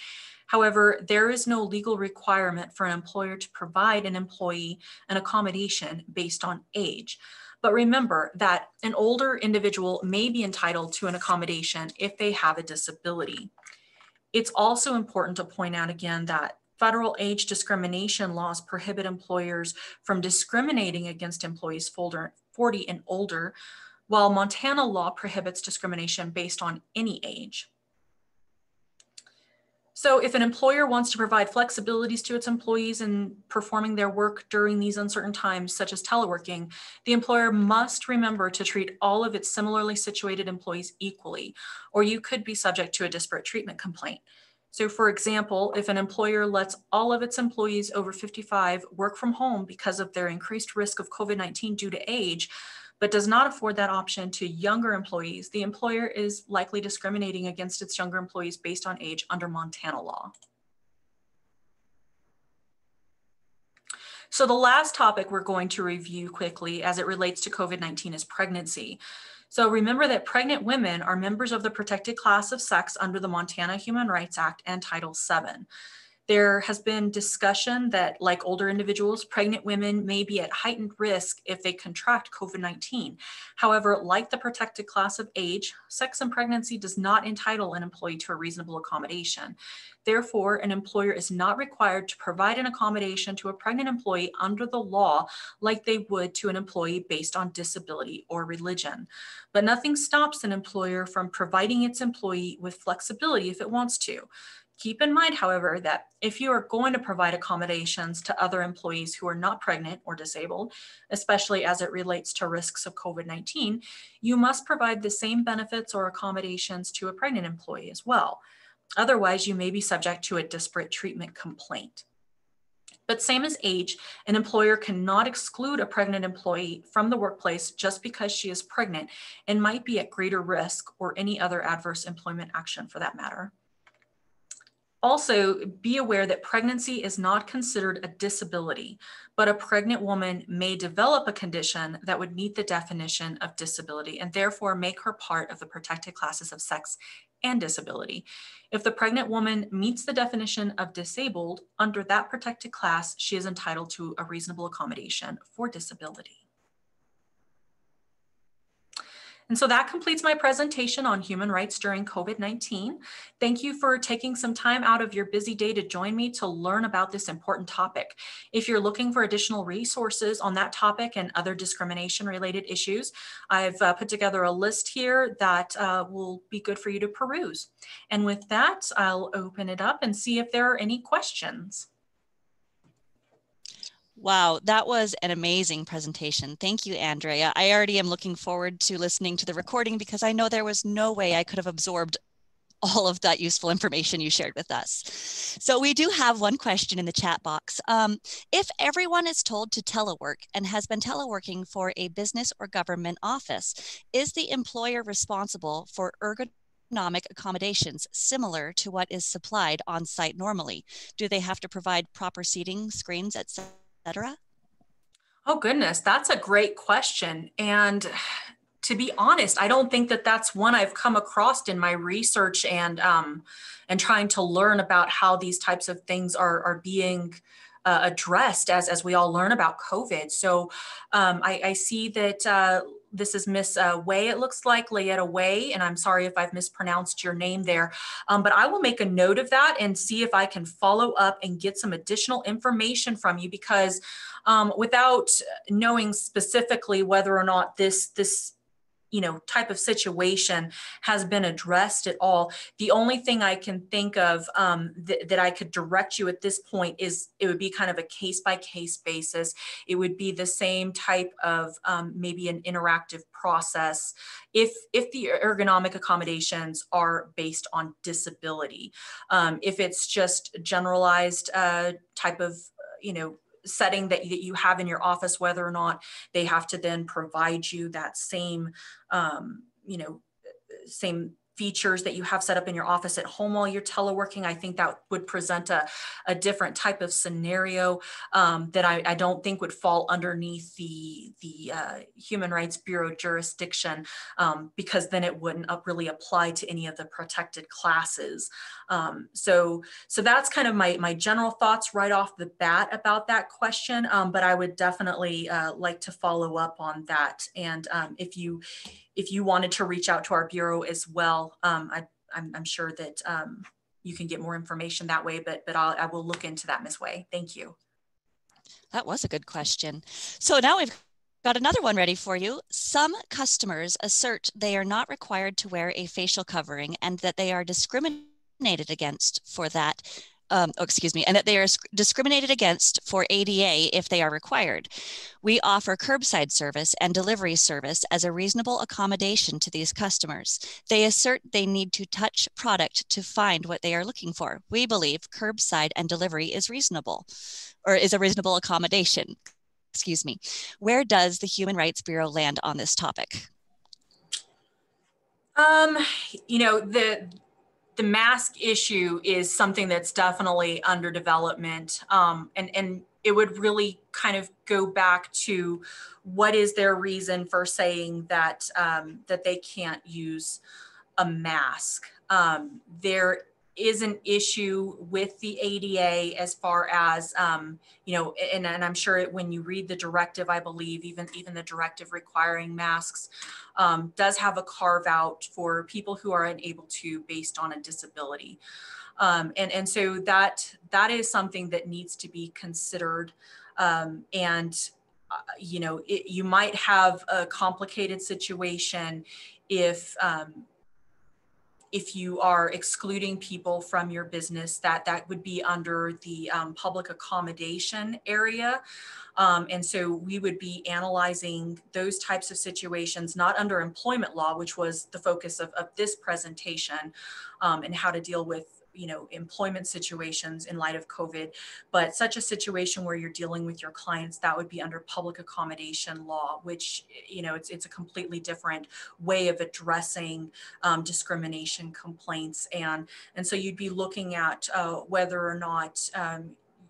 However, there is no legal requirement for an employer to provide an employee an accommodation based on age. But remember that an older individual may be entitled to an accommodation if they have a disability. It's also important to point out again that federal age discrimination laws prohibit employers from discriminating against employees 40 and older, while Montana law prohibits discrimination based on any age. So if an employer wants to provide flexibilities to its employees in performing their work during these uncertain times, such as teleworking, the employer must remember to treat all of its similarly situated employees equally, or you could be subject to a disparate treatment complaint. So for example, if an employer lets all of its employees over 55 work from home because of their increased risk of COVID-19 due to age, but does not afford that option to younger employees, the employer is likely discriminating against its younger employees based on age under Montana law. So the last topic we're going to review quickly as it relates to COVID-19 is pregnancy. So remember that pregnant women are members of the protected class of sex under the Montana Human Rights Act and Title VII. There has been discussion that, like older individuals, pregnant women may be at heightened risk if they contract COVID-19. However, like the protected class of age, sex and pregnancy does not entitle an employee to a reasonable accommodation. Therefore, an employer is not required to provide an accommodation to a pregnant employee under the law like they would to an employee based on disability or religion. But nothing stops an employer from providing its employee with flexibility if it wants to. Keep in mind, however, that if you are going to provide accommodations to other employees who are not pregnant or disabled, especially as it relates to risks of COVID-19, you must provide the same benefits or accommodations to a pregnant employee as well. Otherwise, you may be subject to a disparate treatment complaint. But same as age, an employer cannot exclude a pregnant employee from the workplace just because she is pregnant and might be at greater risk, or any other adverse employment action for that matter. Also, be aware that pregnancy is not considered a disability, but a pregnant woman may develop a condition that would meet the definition of disability and therefore make her part of the protected classes of sex and disability. If the pregnant woman meets the definition of disabled under that protected class, she is entitled to a reasonable accommodation for disability. And so that completes my presentation on human rights during COVID-19. Thank you for taking some time out of your busy day to join me to learn about this important topic. If you're looking for additional resources on that topic and other discrimination-related issues, I've put together a list here that will be good for you to peruse. And with that, I'll open it up and see if there are any questions. Wow, that was an amazing presentation. Thank you, Andrea. I already am looking forward to listening to the recording because I know there was no way I could have absorbed all of that useful information you shared with us. So we do have one question in the chat box. If everyone is told to telework and has been teleworking for a business or government office, is the employer responsible for ergonomic accommodations similar to what is supplied on site normally? Do they have to provide proper seating, screens, etc.? Oh goodness, that's a great question. And to be honest, I don't think that that's one I've come across in my research and trying to learn about how these types of things are being addressed as we all learn about COVID. So I see that this is Miss Way, it looks like, Layetta Way, and I'm sorry if I've mispronounced your name there, but I will make a note of that and see if I can follow up and get some additional information from you, because without knowing specifically whether or not this type of situation has been addressed at all, the only thing I can think of that I could direct you at this point is it would be kind of a case-by-case basis. It would be the same type of maybe an interactive process if the ergonomic accommodations are based on disability. If it's just generalized type of setting that you have in your office, whether or not they have to then provide you that same, same features that you have set up in your office at home while you're teleworking. I think that would present a different type of scenario that I don't think would fall underneath the Human Rights Bureau jurisdiction, because then it wouldn't really apply to any of the protected classes. So that's kind of my general thoughts right off the bat about that question, but I would definitely like to follow up on that. And if you wanted to reach out to our Bureau as well, I'm sure that you can get more information that way, but I will look into that, Ms. Way. Thank you. That was a good question. So now we've got another one ready for you. Some customers assert they are not required to wear a facial covering and that they are discriminated against for that. And that they are discriminated against for ADA if they are required. We offer curbside service and delivery service as a reasonable accommodation to these customers. They assert they need to touch product to find what they are looking for. We believe curbside and delivery is reasonable, or is a reasonable accommodation. Excuse me. Where does the Human Rights Bureau land on this topic? You know, the mask issue is something that's definitely under development. And it would really kind of go back to what is their reason for saying that, that they can't use a mask. There is an issue with the ADA as far as, you know, and I'm sure when you read the directive, I believe even the directive requiring masks does have a carve out for people who are unable to based on a disability. And so that is something that needs to be considered. You know, you might have a complicated situation if you are excluding people from your business, that would be under the public accommodation area. And so we would be analyzing those types of situations, not under employment law, which was the focus of this presentation, and how to deal with, you know, employment situations in light of COVID, but such a situation where you're dealing with your clients, that would be under public accommodation law, which, you know, it's a completely different way of addressing discrimination complaints. And so you'd be looking at whether or not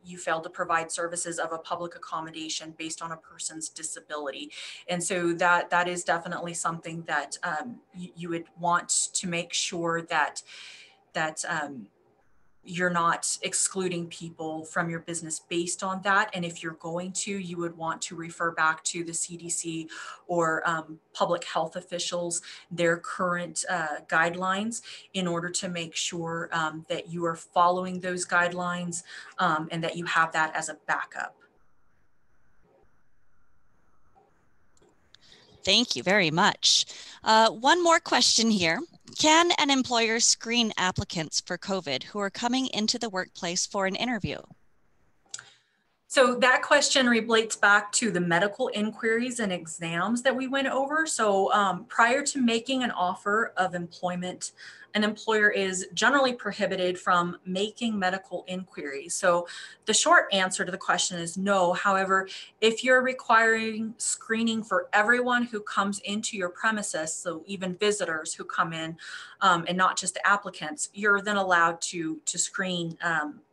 you failed to provide services of a public accommodation based on a person's disability. And so that is definitely something that you would want to make sure that you're not excluding people from your business based on that. And if you're going to, you would want to refer back to the CDC or public health officials, their current guidelines, in order to make sure that you are following those guidelines and that you have that as a backup. Thank you very much. One more question here. Can an employer screen applicants for COVID who are coming into the workplace for an interview? So that question relates back to the medical inquiries and exams that we went over. So prior to making an offer of employment, an employer is generally prohibited from making medical inquiries. So the short answer to the question is no. However, if you're requiring screening for everyone who comes into your premises, so even visitors who come in and not just applicants, you're then allowed to screen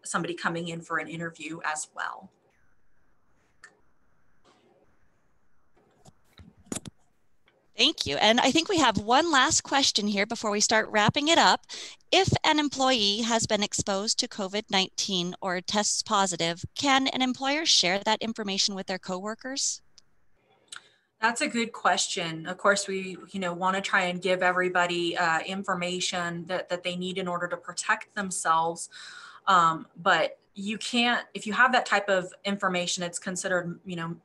somebody coming in for an interview as well. Thank you. And I think we have one last question here before we start wrapping it up. If an employee has been exposed to COVID-19 or tests positive, can an employer share that information with their coworkers? That's a good question. Of course, we want to try and give everybody information that they need in order to protect themselves. But you can't, if you have that type of information, it's considered,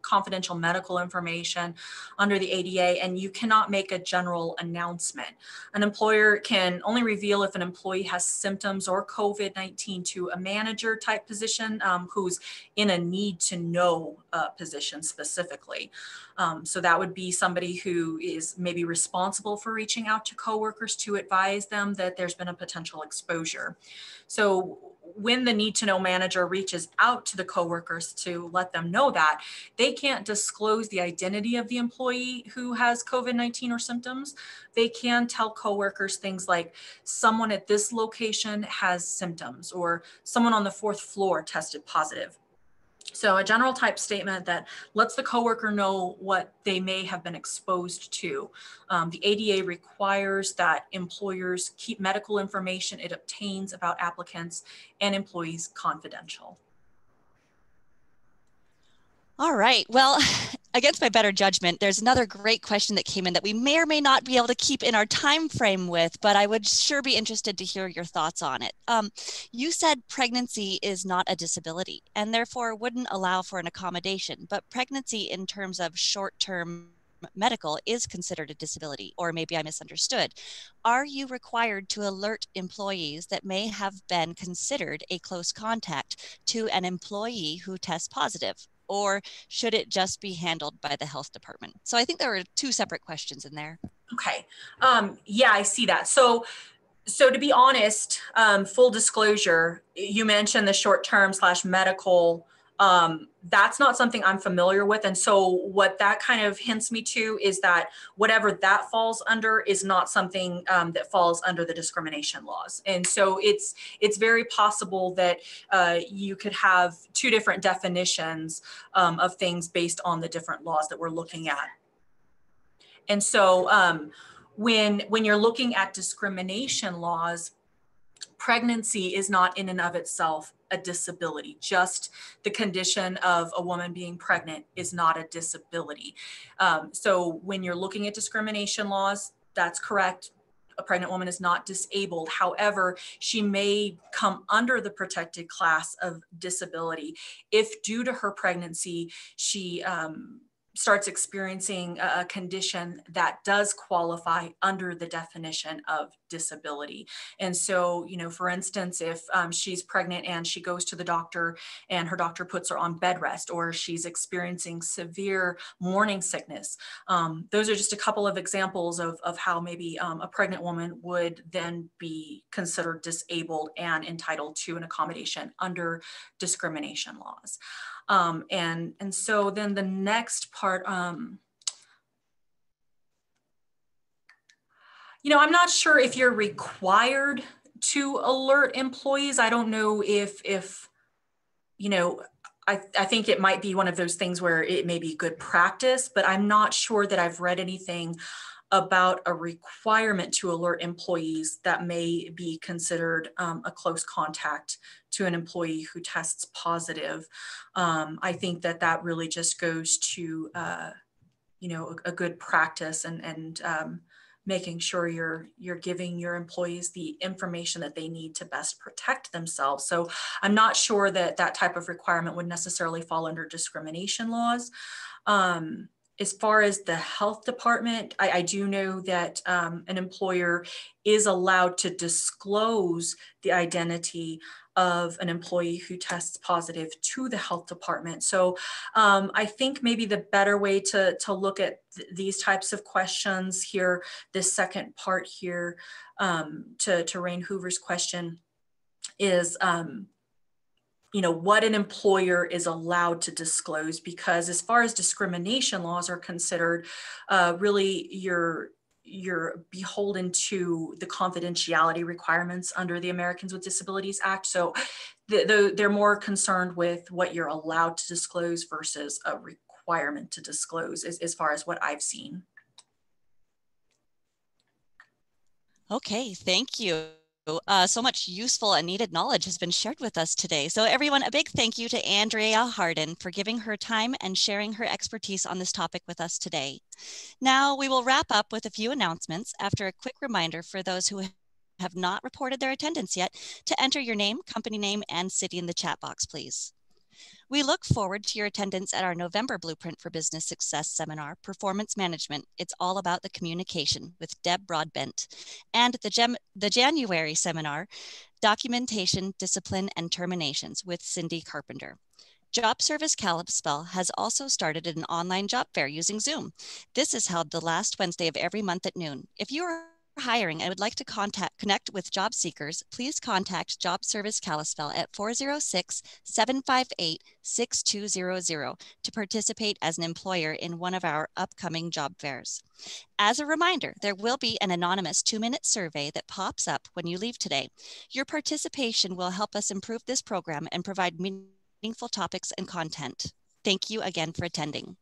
confidential medical information under the ADA, and you cannot make a general announcement. An employer can only reveal if an employee has symptoms or COVID-19 to a manager type position who's in a need to know position specifically. So that would be somebody who is maybe responsible for reaching out to coworkers to advise them that there's been a potential exposure. So when the need to know manager reaches out to the coworkers to let them know that, they can't disclose the identity of the employee who has COVID-19 or symptoms. They can tell coworkers things like someone at this location has symptoms or someone on the fourth floor tested positive. So a general type statement that lets the coworker know what they may have been exposed to. The ADA requires that employers keep medical information it obtains about applicants and employees confidential. All right. Well, against my better judgment, there's another great question that came in that we may or may not be able to keep in our time frame with, but I would sure be interested to hear your thoughts on it. You said pregnancy is not a disability and therefore wouldn't allow for an accommodation, but pregnancy in terms of short-term medical is considered a disability, or maybe I misunderstood. Are you required to alert employees that may have been considered a close contact to an employee who tests positive? Or should it just be handled by the health department? So I think there are two separate questions in there. Okay. Yeah, I see that. So to be honest, full disclosure, you mentioned the short-term / medical. That's not something I'm familiar with. And so what that kind of hints me to is that whatever that falls under is not something that falls under the discrimination laws. And so it's very possible that you could have two different definitions of things based on the different laws that we're looking at. And so when you're looking at discrimination laws, pregnancy is not in and of itself a disability. Just the condition of a woman being pregnant is not a disability. So when you're looking at discrimination laws, that's correct. A pregnant woman is not disabled. However, she may come under the protected class of disability if due to her pregnancy, she starts experiencing a condition that does qualify under the definition of disability. And so, for instance, if she's pregnant and she goes to the doctor and her doctor puts her on bed rest, or she's experiencing severe morning sickness, those are just a couple of examples of how maybe a pregnant woman would then be considered disabled and entitled to an accommodation under discrimination laws. And so then the next part, I'm not sure if you're required to alert employees. I don't know if I think it might be one of those things where it may be good practice, but I'm not sure that I've read anything about a requirement to alert employees that may be considered a close contact to an employee who tests positive. I think that really just goes to, a good practice and making sure you're giving your employees the information that they need to best protect themselves. So I'm not sure that type of requirement would necessarily fall under discrimination laws. As far as the health department, I do know that an employer is allowed to disclose the identity of an employee who tests positive to the health department. So I think maybe the better way to look at these types of questions here, this second part here to Rain Hoover's question is, what an employer is allowed to disclose, because as far as discrimination laws are considered, really you're beholden to the confidentiality requirements under the Americans with Disabilities Act. So they're more concerned with what you're allowed to disclose versus a requirement to disclose as far as what I've seen. Okay, thank you. So much useful and needed knowledge has been shared with us today. So everyone, a big thank you to Andrea Hardin for giving her time and sharing her expertise on this topic with us today. Now we will wrap up with a few announcements after a quick reminder for those who have not reported their attendance yet to enter your name, company name, and city in the chat box, please. We look forward to your attendance at our November Blueprint for Business Success seminar, Performance Management. It's all about the communication with Deb Broadbent, and the January seminar, Documentation, Discipline, and Terminations with Cindy Carpenter. Job Service Kalispell has also started an online job fair using Zoom. This is held the last Wednesday of every month at noon. If you are hiring and would like to connect with job seekers, please contact Job Service Kalispell at 406-758-6200 to participate as an employer in one of our upcoming job fairs. As a reminder, there will be an anonymous 2-minute survey that pops up when you leave today. Your participation will help us improve this program and provide meaningful topics and content. Thank you again for attending.